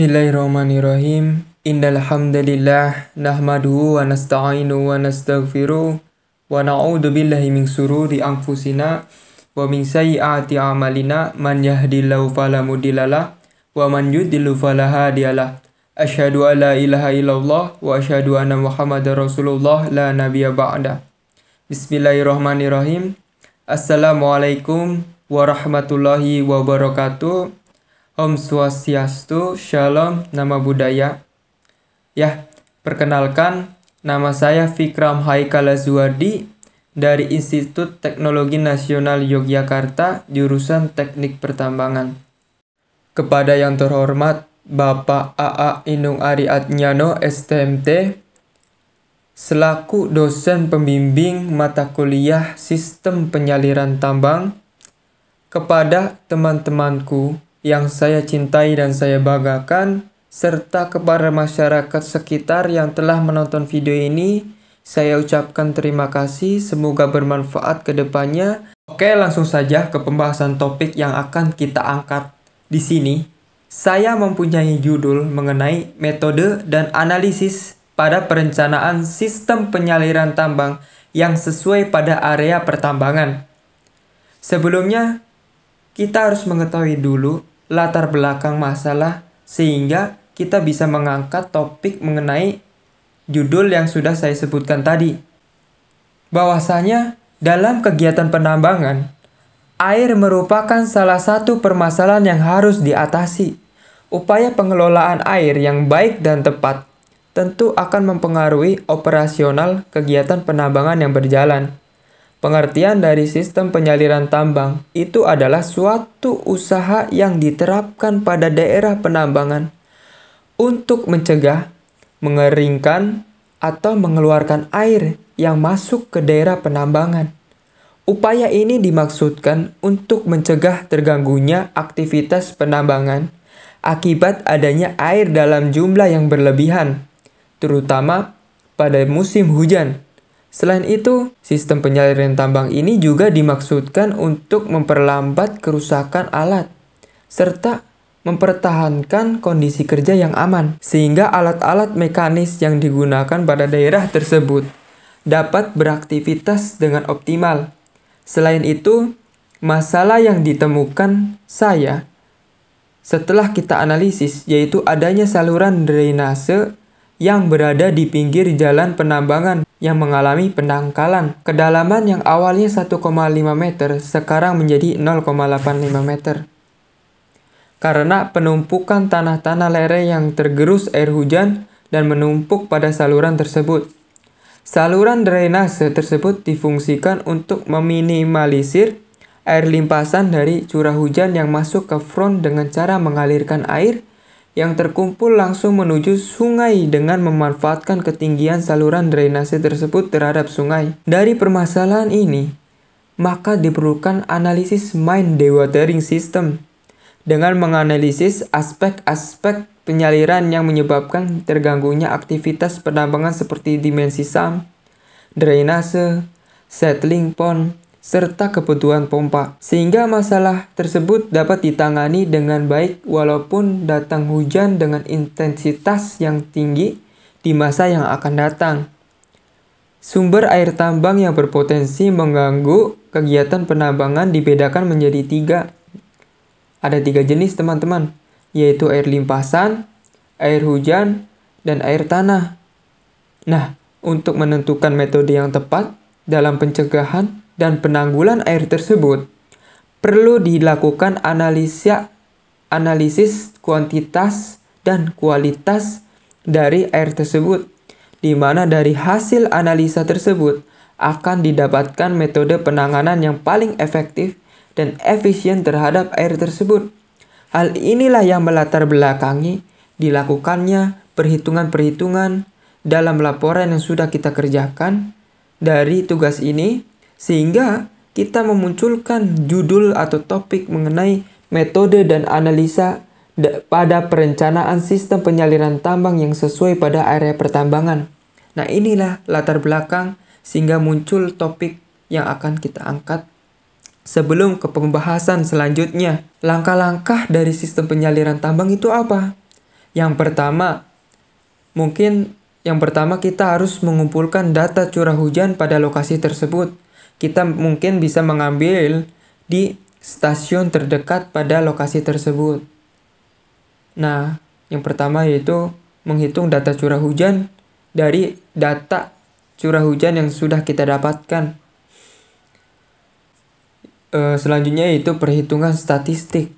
Bismillahirrahmanirrahim. Innal hamdalillah nahmaduhu wa nasta'inu wa nastaghfiruh wa na'udzu billahi min sururi anfusina wa min sayyiati a'malina man yahdihillahu fala mudhillalah wa man yudhlil fala hadiyalah. Asyhadu an la ilaha illallah wa asyhadu anna Muhammadar Rasulullah la nabiyya ba'da. Bismillahirrahmanirrahim. Assalamualaikum warahmatullahi wabarakatuh. Om Swastiastu, Shalom, Nama Budaya. Perkenalkan, nama saya Fikram Haikal Azwardi dari Institut Teknologi Nasional Yogyakarta, jurusan Teknik Pertambangan. Kepada yang terhormat Bapak A.A. Inung Ari Adnyano, STMT, selaku dosen pembimbing mata kuliah Sistem Penyaliran Tambang, kepada teman-temanku yang saya cintai dan saya banggakan, serta kepada masyarakat sekitar yang telah menonton video ini, saya ucapkan terima kasih, semoga bermanfaat ke depannya. Oke, langsung saja ke pembahasan topik yang akan kita angkat di sini. Saya mempunyai judul mengenai metode dan analisis pada perencanaan sistem penyaliran tambang yang sesuai pada area pertambangan. Sebelumnya, kita harus mengetahui dulu latar belakang masalah sehingga kita bisa mengangkat topik mengenai judul yang sudah saya sebutkan tadi. Bahwasanya dalam kegiatan penambangan, air merupakan salah satu permasalahan yang harus diatasi. Upaya pengelolaan air yang baik dan tepat tentu akan mempengaruhi operasional kegiatan penambangan yang berjalan. Pengertian dari sistem penyaliran tambang itu adalah suatu usaha yang diterapkan pada daerah penambangan untuk mencegah, mengeringkan, atau mengeluarkan air yang masuk ke daerah penambangan. Upaya ini dimaksudkan untuk mencegah terganggunya aktivitas penambangan akibat adanya air dalam jumlah yang berlebihan, terutama pada musim hujan. Selain itu, sistem penyaliran tambang ini juga dimaksudkan untuk memperlambat kerusakan alat, serta mempertahankan kondisi kerja yang aman, sehingga alat-alat mekanis yang digunakan pada daerah tersebut dapat beraktivitas dengan optimal. Selain itu, masalah yang ditemukan saya setelah kita analisis yaitu adanya saluran drainase yang berada di pinggir jalan penambangan yang mengalami pendangkalan. Kedalaman yang awalnya 1,5 meter sekarang menjadi 0,85 meter. Karena penumpukan tanah-tanah lereng yang tergerus air hujan dan menumpuk pada saluran tersebut. Saluran drainase tersebut difungsikan untuk meminimalisir air limpasan dari curah hujan yang masuk ke front dengan cara mengalirkan air yang terkumpul langsung menuju sungai dengan memanfaatkan ketinggian saluran drainase tersebut terhadap sungai. Dari permasalahan ini, maka diperlukan analisis mine dewatering system dengan menganalisis aspek-aspek penyaliran yang menyebabkan terganggunya aktivitas penambangan seperti dimensi SAM, drainase, settling pond, serta kebutuhan pompa, sehingga masalah tersebut dapat ditangani dengan baik walaupun datang hujan dengan intensitas yang tinggi di masa yang akan datang. Sumber air tambang yang berpotensi mengganggu kegiatan penambangan dibedakan menjadi 3. Ada 3 jenis teman-teman, yaitu air limpasan, air hujan, dan air tanah. Nah, untuk menentukan metode yang tepat dalam pencegahan dan penanggulan air tersebut, perlu dilakukan analisis kuantitas dan kualitas dari air tersebut, di mana dari hasil analisa tersebut akan didapatkan metode penanganan yang paling efektif dan efisien terhadap air tersebut. Hal inilah yang melatar belakangi dilakukannya perhitungan-perhitungan dalam laporan yang sudah kita kerjakan dari tugas ini, sehingga kita memunculkan judul atau topik mengenai metode dan analisa pada perencanaan sistem penyaliran tambang yang sesuai pada area pertambangan. Nah, inilah latar belakang sehingga muncul topik yang akan kita angkat. Sebelum ke pembahasan selanjutnya, langkah-langkah dari sistem penyaliran tambang itu apa? Yang pertama kita harus mengumpulkan data curah hujan pada lokasi tersebut. Kita mungkin bisa mengambil di stasiun terdekat pada lokasi tersebut. Nah, yang pertama yaitu menghitung data curah hujan dari data curah hujan yang sudah kita dapatkan. Selanjutnya yaitu perhitungan statistik,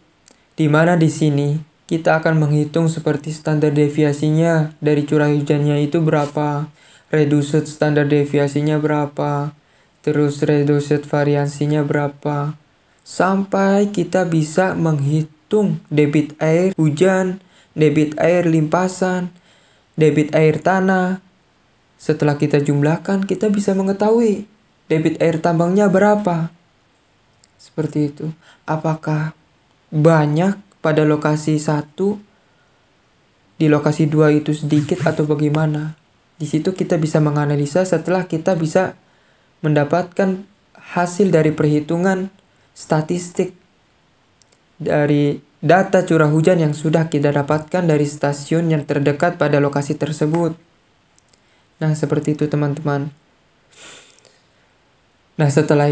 di mana di sini kita akan menghitung seperti standar deviasinya dari curah hujannya itu berapa, reduced standar deviasinya berapa, terus reduced variansinya berapa, sampai kita bisa menghitung debit air hujan, debit air limpasan, debit air tanah. Setelah kita jumlahkan, kita bisa mengetahui debit air tambangnya berapa. Seperti itu. Apakah banyak pada lokasi 1, di lokasi 2 itu sedikit atau bagaimana? Di situ kita bisa menganalisa setelah kita bisa mendapatkan hasil dari perhitungan statistik dari data curah hujan yang sudah kita dapatkan dari stasiun yang terdekat pada lokasi tersebut. Nah, seperti itu teman-teman. Nah, setelah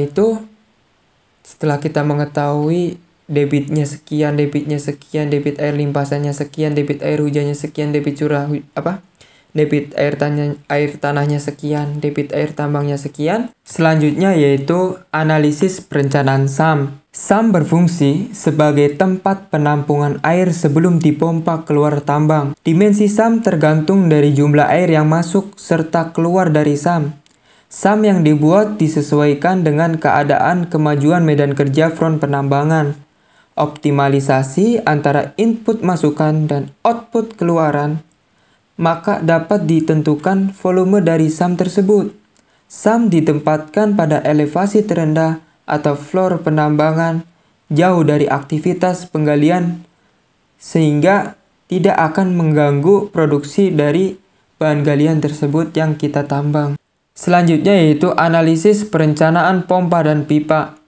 kita mengetahui debit air limpasannya sekian, debit air hujannya sekian, debit air tanahnya sekian, debit air tambangnya sekian. Selanjutnya yaitu analisis perencanaan SAM. SAM berfungsi sebagai tempat penampungan air sebelum dipompa keluar tambang. Dimensi SAM tergantung dari jumlah air yang masuk serta keluar dari SAM. SAM yang dibuat disesuaikan dengan keadaan kemajuan medan kerja front penambangan. Optimalisasi antara input masukan dan output keluaran, maka dapat ditentukan volume dari SAM tersebut. SAM ditempatkan pada elevasi terendah atau floor penambangan, jauh dari aktivitas penggalian, sehingga tidak akan mengganggu produksi dari bahan galian tersebut yang kita tambang. Selanjutnya yaitu analisis perencanaan pompa dan pipa.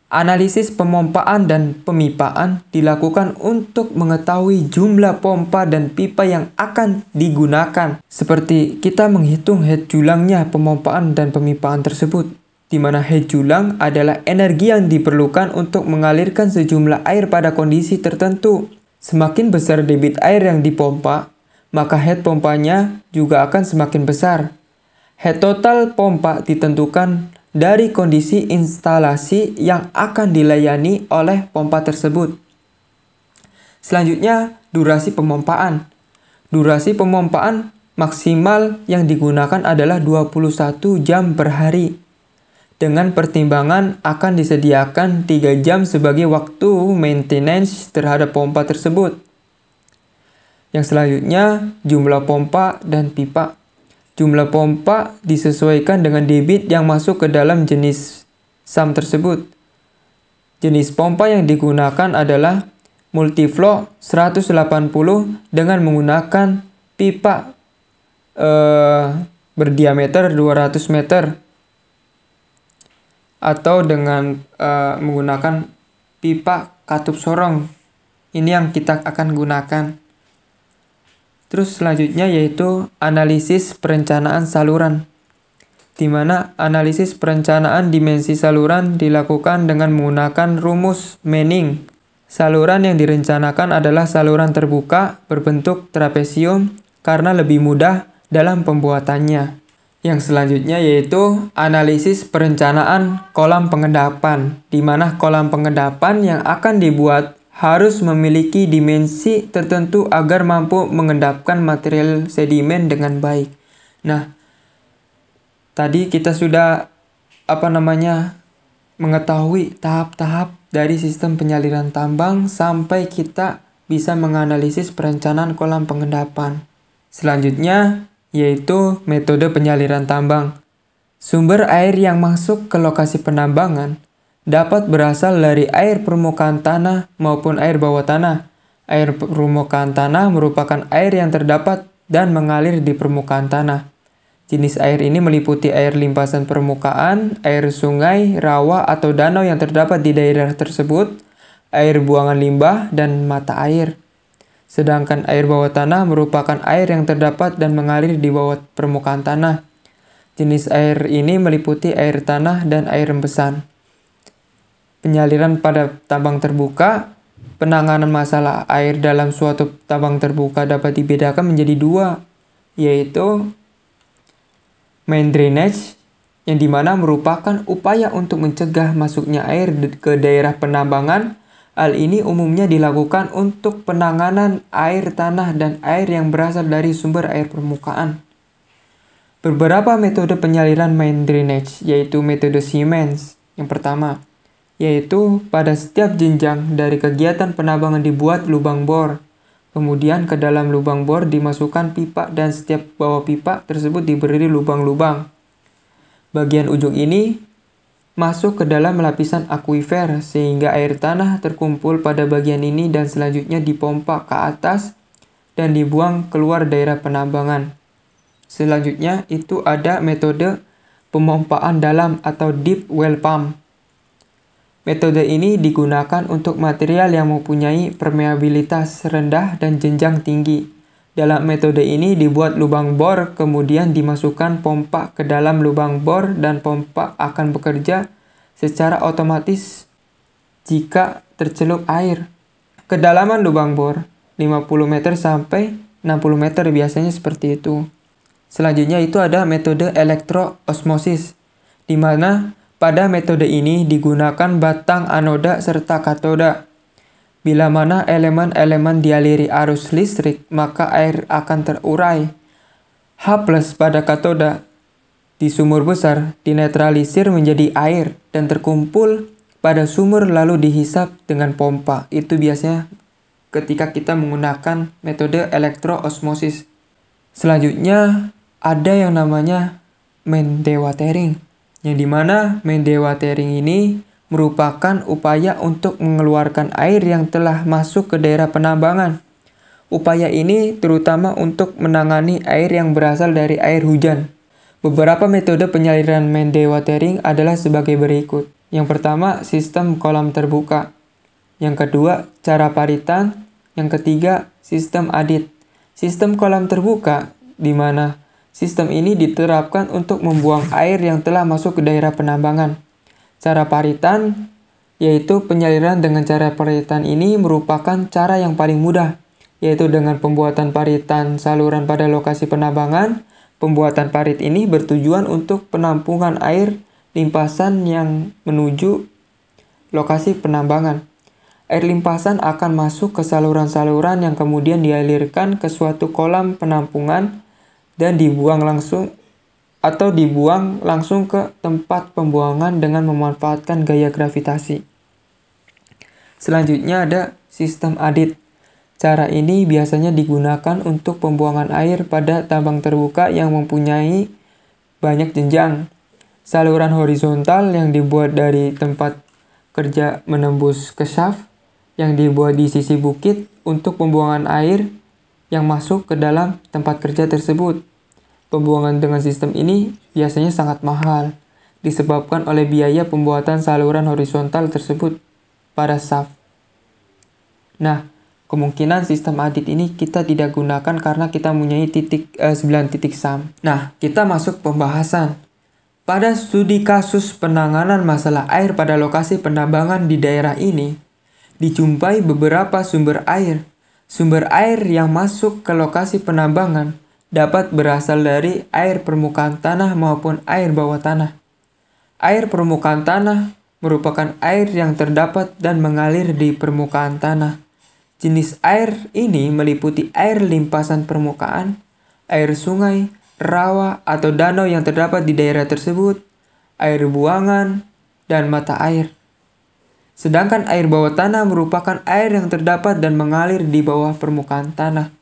Analisis pemompaan dan pemipaan dilakukan untuk mengetahui jumlah pompa dan pipa yang akan digunakan. Seperti kita menghitung head julangnya pemompaan dan pemipaan tersebut, di mana head julang adalah energi yang diperlukan untuk mengalirkan sejumlah air pada kondisi tertentu. Semakin besar debit air yang dipompa, maka head pompanya juga akan semakin besar. Head total pompa ditentukan dari kondisi instalasi yang akan dilayani oleh pompa tersebut. Selanjutnya, durasi pemompaan. Durasi pemompaan maksimal yang digunakan adalah 21 jam per hari. Dengan pertimbangan akan disediakan 3 jam sebagai waktu maintenance terhadap pompa tersebut. Yang selanjutnya, jumlah pompa dan pipa. Jumlah pompa disesuaikan dengan debit yang masuk ke dalam jenis SAM tersebut. Jenis pompa yang digunakan adalah multiflow 180 dengan menggunakan pipa berdiameter 200 meter atau dengan menggunakan pipa katup sorong. Ini yang kita akan gunakan. Terus selanjutnya yaitu analisis perencanaan saluran, di mana analisis perencanaan dimensi saluran dilakukan dengan menggunakan rumus Manning. Saluran yang direncanakan adalah saluran terbuka berbentuk trapesium karena lebih mudah dalam pembuatannya. Yang selanjutnya yaitu analisis perencanaan kolam pengendapan, di mana kolam pengendapan yang akan dibuat harus memiliki dimensi tertentu agar mampu mengendapkan material sedimen dengan baik. Nah, tadi kita sudah mengetahui tahap-tahap dari sistem penyaliran tambang sampai kita bisa menganalisis perencanaan kolam pengendapan. Selanjutnya yaitu metode penyaliran tambang. Sumber air yang masuk ke lokasi penambangan dapat berasal dari air permukaan tanah maupun air bawah tanah. Air permukaan tanah merupakan air yang terdapat dan mengalir di permukaan tanah. Jenis air ini meliputi air limpasan permukaan, air sungai, rawa atau danau yang terdapat di daerah tersebut, air buangan limbah, dan mata air. Sedangkan air bawah tanah merupakan air yang terdapat dan mengalir di bawah permukaan tanah. Jenis air ini meliputi air tanah dan air rembesan. Penyaliran pada tambang terbuka. Penanganan masalah air dalam suatu tambang terbuka dapat dibedakan menjadi dua, yaitu main drainage, yang dimana merupakan upaya untuk mencegah masuknya air ke daerah penambangan. Hal ini umumnya dilakukan untuk penanganan air tanah dan air yang berasal dari sumber air permukaan. Beberapa metode penyaliran main drainage, yaitu metode Siemens. Yang pertama, yaitu pada setiap jenjang dari kegiatan penambangan dibuat lubang bor. Kemudian ke dalam lubang bor dimasukkan pipa dan setiap bawah pipa tersebut diberi lubang-lubang. Bagian ujung ini masuk ke dalam lapisan akuifer sehingga air tanah terkumpul pada bagian ini dan selanjutnya dipompa ke atas dan dibuang keluar daerah penambangan. Selanjutnya itu ada metode pemompaan dalam atau deep well pump. Metode ini digunakan untuk material yang mempunyai permeabilitas rendah dan jenjang tinggi. Dalam metode ini dibuat lubang bor, kemudian dimasukkan pompa ke dalam lubang bor dan pompa akan bekerja secara otomatis jika tercelup air. Kedalaman lubang bor 50 meter sampai 60 meter biasanya seperti itu. Selanjutnya itu ada metode elektroosmosis, di mana pada metode ini digunakan batang anoda serta katoda. Bila mana elemen-elemen dialiri arus listrik, maka air akan terurai. H+ pada katoda di sumur besar dinetralisir menjadi air dan terkumpul pada sumur lalu dihisap dengan pompa. Itu biasanya ketika kita menggunakan metode elektroosmosis. Selanjutnya ada yang namanya main dewatering, yang dimana main dewatering ini merupakan upaya untuk mengeluarkan air yang telah masuk ke daerah penambangan. Upaya ini terutama untuk menangani air yang berasal dari air hujan. Beberapa metode penyaliran main dewatering adalah sebagai berikut. Yang pertama, sistem kolam terbuka. Yang kedua, cara paritan. Yang ketiga, sistem adit. Sistem kolam terbuka, di mana sistem ini diterapkan untuk membuang air yang telah masuk ke daerah penambangan. Cara paritan, yaitu penyaliran dengan cara paritan ini merupakan cara yang paling mudah, yaitu dengan pembuatan paritan saluran pada lokasi penambangan. Pembuatan parit ini bertujuan untuk penampungan air limpasan yang menuju lokasi penambangan. Air limpasan akan masuk ke saluran-saluran yang kemudian dialirkan ke suatu kolam penampungan dan dibuang langsung ke tempat pembuangan dengan memanfaatkan gaya gravitasi. Selanjutnya ada sistem adit. Cara ini biasanya digunakan untuk pembuangan air pada tambang terbuka yang mempunyai banyak jenjang. Saluran horizontal yang dibuat dari tempat kerja menembus ke shaft yang dibuat di sisi bukit untuk pembuangan air yang masuk ke dalam tempat kerja tersebut. Pembuangan dengan sistem ini biasanya sangat mahal, disebabkan oleh biaya pembuatan saluran horizontal tersebut pada shaft. Nah, kemungkinan sistem adit ini kita tidak gunakan karena kita mempunyai 9 titik SAM. Nah, kita masuk pembahasan. Pada studi kasus penanganan masalah air pada lokasi penambangan di daerah ini, dijumpai beberapa sumber air. Sumber air yang masuk ke lokasi penambangan dapat berasal dari air permukaan tanah maupun air bawah tanah. Air permukaan tanah merupakan air yang terdapat dan mengalir di permukaan tanah. Jenis air ini meliputi air limpasan permukaan, air sungai, rawa atau danau yang terdapat di daerah tersebut, air buangan, dan mata air. Sedangkan air bawah tanah merupakan air yang terdapat dan mengalir di bawah permukaan tanah.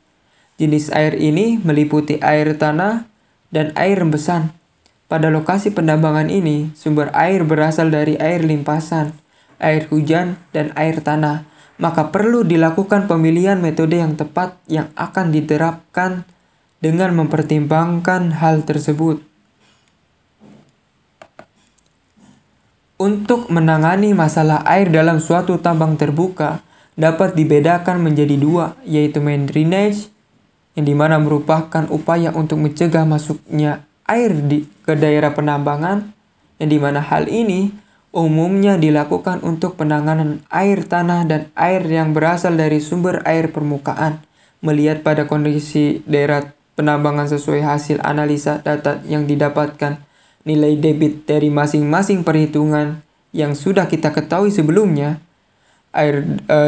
Jenis air ini meliputi air tanah dan air rembesan. Pada lokasi penambangan ini, sumber air berasal dari air limpasan, air hujan, dan air tanah. Maka perlu dilakukan pemilihan metode yang tepat yang akan diterapkan dengan mempertimbangkan hal tersebut. Untuk menangani masalah air dalam suatu tambang terbuka, dapat dibedakan menjadi dua, yaitu main drainage, yang dimana merupakan upaya untuk mencegah masuknya air ke daerah penambangan, yang dimana hal ini umumnya dilakukan untuk penanganan air tanah dan air yang berasal dari sumber air permukaan, melihat pada kondisi daerah penambangan sesuai hasil analisa data yang didapatkan, nilai debit dari masing-masing perhitungan yang sudah kita ketahui sebelumnya,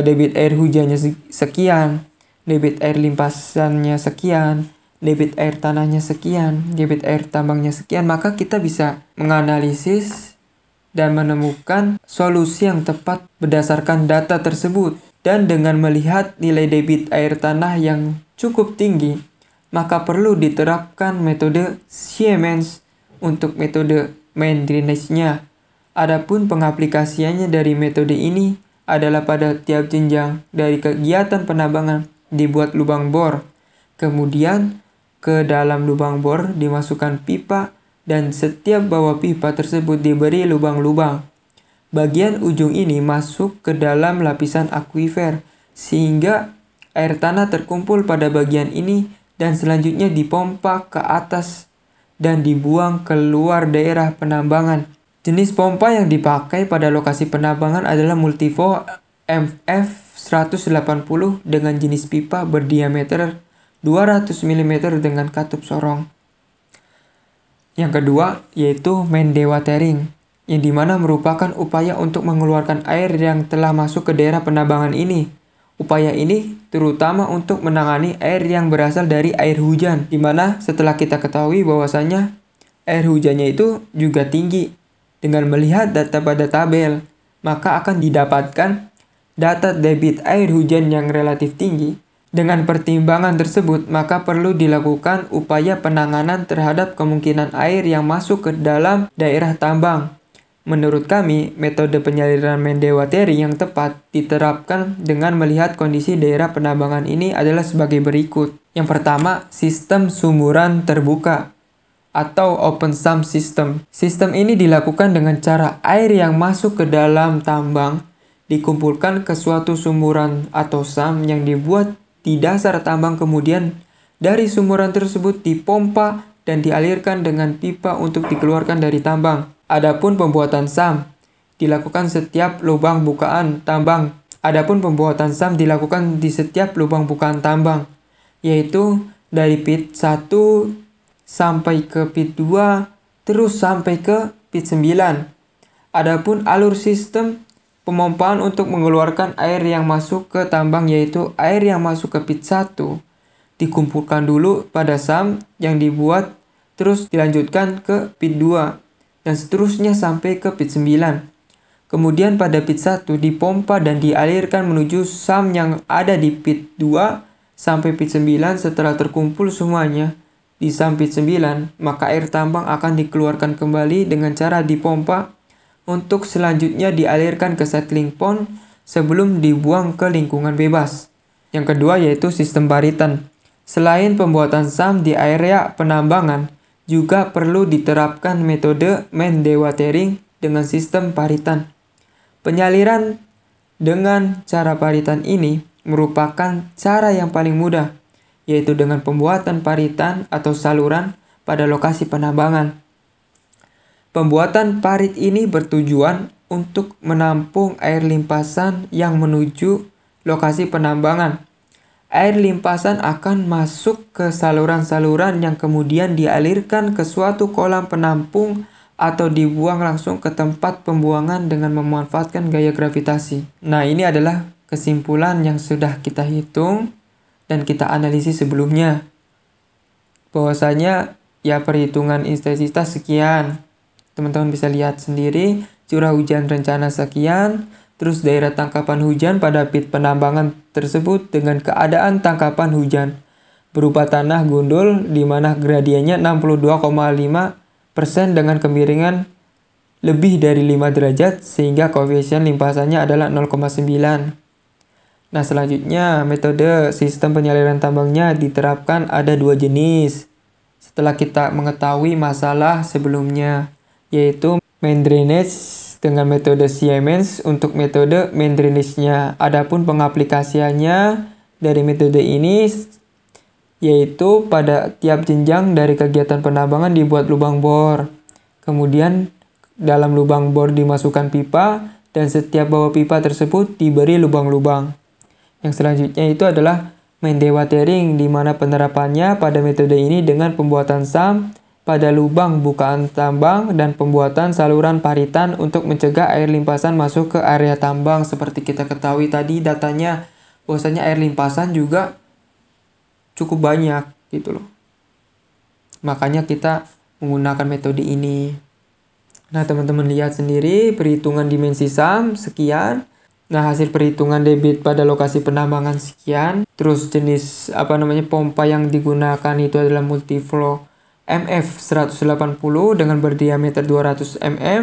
debit air hujannya sekian, debit air limpasannya sekian, debit air tanahnya sekian, debit air tambangnya sekian, maka kita bisa menganalisis dan menemukan solusi yang tepat berdasarkan data tersebut. Dan dengan melihat nilai debit air tanah yang cukup tinggi, maka perlu diterapkan metode Siemens untuk metode main drainage-nya. Adapun pengaplikasiannya dari metode ini adalah pada tiap jenjang dari kegiatan penambangan dibuat lubang bor. Kemudian ke dalam lubang bor dimasukkan pipa dan setiap bawah pipa tersebut diberi lubang-lubang. Bagian ujung ini masuk ke dalam lapisan akuifer sehingga air tanah terkumpul pada bagian ini dan selanjutnya dipompa ke atas dan dibuang keluar daerah penambangan. Jenis pompa yang dipakai pada lokasi penambangan adalah Multivo MF180 dengan jenis pipa berdiameter 200 mm dengan katup sorong. Yang kedua yaitu main dewatering, yang dimana merupakan upaya untuk mengeluarkan air yang telah masuk ke daerah penambangan ini. Upaya ini terutama untuk menangani air yang berasal dari air hujan, dimana setelah kita ketahui bahwasanya air hujannya itu juga tinggi. Dengan melihat data pada tabel, maka akan didapatkan data debit air hujan yang relatif tinggi. Dengan pertimbangan tersebut, maka perlu dilakukan upaya penanganan terhadap kemungkinan air yang masuk ke dalam daerah tambang. Menurut kami, metode penyaliran main dewatering yang tepat diterapkan dengan melihat kondisi daerah penambangan ini adalah sebagai berikut. Yang pertama, sistem sumuran terbuka atau open sump system. Sistem ini dilakukan dengan cara air yang masuk ke dalam tambang dikumpulkan ke suatu sumuran atau sump yang dibuat di dasar tambang, kemudian dari sumuran tersebut dipompa dan dialirkan dengan pipa untuk dikeluarkan dari tambang. Adapun pembuatan sump dilakukan setiap lubang bukaan tambang. Dilakukan di setiap lubang bukaan tambang, yaitu dari pit 1 sampai ke pit 2, terus sampai ke pit 9. Adapun alur sistem pemompaan untuk mengeluarkan air yang masuk ke tambang, yaitu air yang masuk ke pit 1 dikumpulkan dulu pada sump yang dibuat, terus dilanjutkan ke pit 2 dan seterusnya sampai ke pit 9. Kemudian pada pit 1 dipompa dan dialirkan menuju sump yang ada di pit 2 sampai pit 9. Setelah terkumpul semuanya di sump pit 9, maka air tambang akan dikeluarkan kembali dengan cara dipompa untuk selanjutnya dialirkan ke settling pond sebelum dibuang ke lingkungan bebas. Yang kedua yaitu sistem paritan. Selain pembuatan sump di area penambangan, juga perlu diterapkan metode main dewatering dengan sistem paritan. Penyaliran dengan cara paritan ini merupakan cara yang paling mudah, yaitu dengan pembuatan paritan atau saluran pada lokasi penambangan. Pembuatan parit ini bertujuan untuk menampung air limpasan yang menuju lokasi penambangan. Air limpasan akan masuk ke saluran-saluran yang kemudian dialirkan ke suatu kolam penampung atau dibuang langsung ke tempat pembuangan dengan memanfaatkan gaya gravitasi. Nah, ini adalah kesimpulan yang sudah kita hitung dan kita analisis sebelumnya. Bahwasanya ya perhitungan intensitas sekian. Teman-teman bisa lihat sendiri, curah hujan rencana sekian, terus daerah tangkapan hujan pada pit penambangan tersebut dengan keadaan tangkapan hujan berupa tanah gundul di mana gradiennya 62,5% dengan kemiringan lebih dari 5 derajat sehingga koefisien limpasannya adalah 0,9. Nah, selanjutnya metode sistem penyaliran tambangnya diterapkan ada 2 jenis. Setelah kita mengetahui masalah sebelumnya, yaitu main drainage dengan metode Siemens untuk metode main drainage-nya. Adapun pengaplikasiannya dari metode ini yaitu pada tiap jenjang dari kegiatan penambangan dibuat lubang bor. Kemudian dalam lubang bor dimasukkan pipa dan setiap bawah pipa tersebut diberi lubang-lubang. Yang selanjutnya itu adalah main dewatering, di mana penerapannya pada metode ini dengan pembuatan SAM pada lubang bukaan tambang dan pembuatan saluran paritan untuk mencegah air limpasan masuk ke area tambang. Seperti kita ketahui tadi datanya bahwasanya air limpasan juga cukup banyak gitu loh. Makanya kita menggunakan metode ini. Nah, teman-teman lihat sendiri perhitungan dimensi SAM sekian. Nah, hasil perhitungan debit pada lokasi penambangan sekian. Terus jenis pompa yang digunakan itu adalah multiflow MF 180 dengan berdiameter 200 mm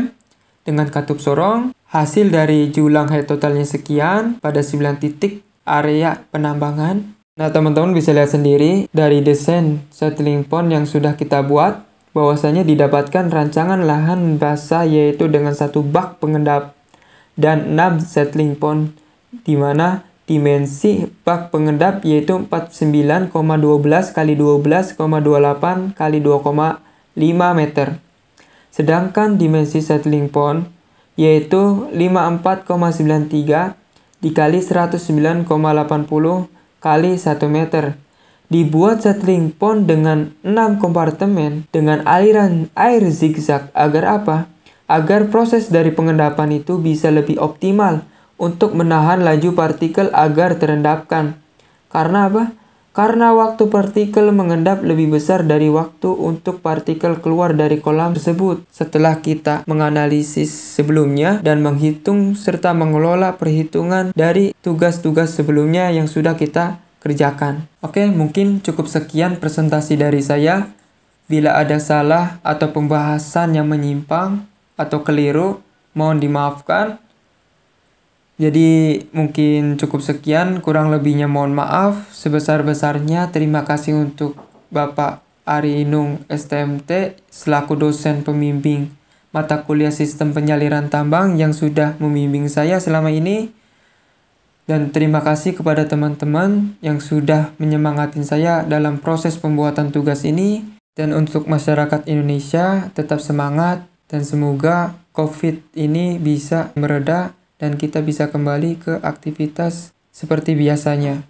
dengan katup sorong. Hasil dari julang head totalnya sekian pada 9 titik area penambangan. Nah, teman-teman bisa lihat sendiri dari desain settling pond yang sudah kita buat, bahwasanya didapatkan rancangan lahan basah yaitu dengan 1 bak pengendap dan 6 settling pond, di mana dimensi bak pengendap yaitu 49,12 x 12,28 x 2,5 meter. Sedangkan dimensi settling pond yaitu 54,93 dikali 109,80 kali 1 meter. Dibuat settling pond dengan 6 kompartemen dengan aliran air zigzag agar apa? Agar proses dari pengendapan itu bisa lebih optimal untuk menahan laju partikel agar terendapkan. Karena apa? Karena waktu partikel mengendap lebih besar dari waktu untuk partikel keluar dari kolam tersebut. Setelah kita menganalisis sebelumnya dan menghitung serta mengelola perhitungan dari tugas-tugas sebelumnya yang sudah kita kerjakan. Oke, mungkin cukup sekian presentasi dari saya. Bila ada salah atau pembahasan yang menyimpang atau keliru, mohon dimaafkan. Jadi mungkin cukup sekian, kurang lebihnya mohon maaf. Sebesar-besarnya terima kasih untuk Bapak Ari Inung STMT selaku dosen pembimbing mata kuliah sistem penyaliran tambang yang sudah membimbing saya selama ini. Dan terima kasih kepada teman-teman yang sudah menyemangatin saya dalam proses pembuatan tugas ini. Dan untuk masyarakat Indonesia tetap semangat dan semoga COVID ini bisa mereda dan kita bisa kembali ke aktivitas seperti biasanya.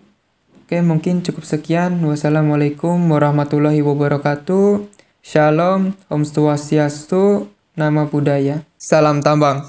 Oke, mungkin cukup sekian. Wassalamualaikum warahmatullahi wabarakatuh. Shalom, Om Swastiastu, Namo Buddhaya. Salam tambang.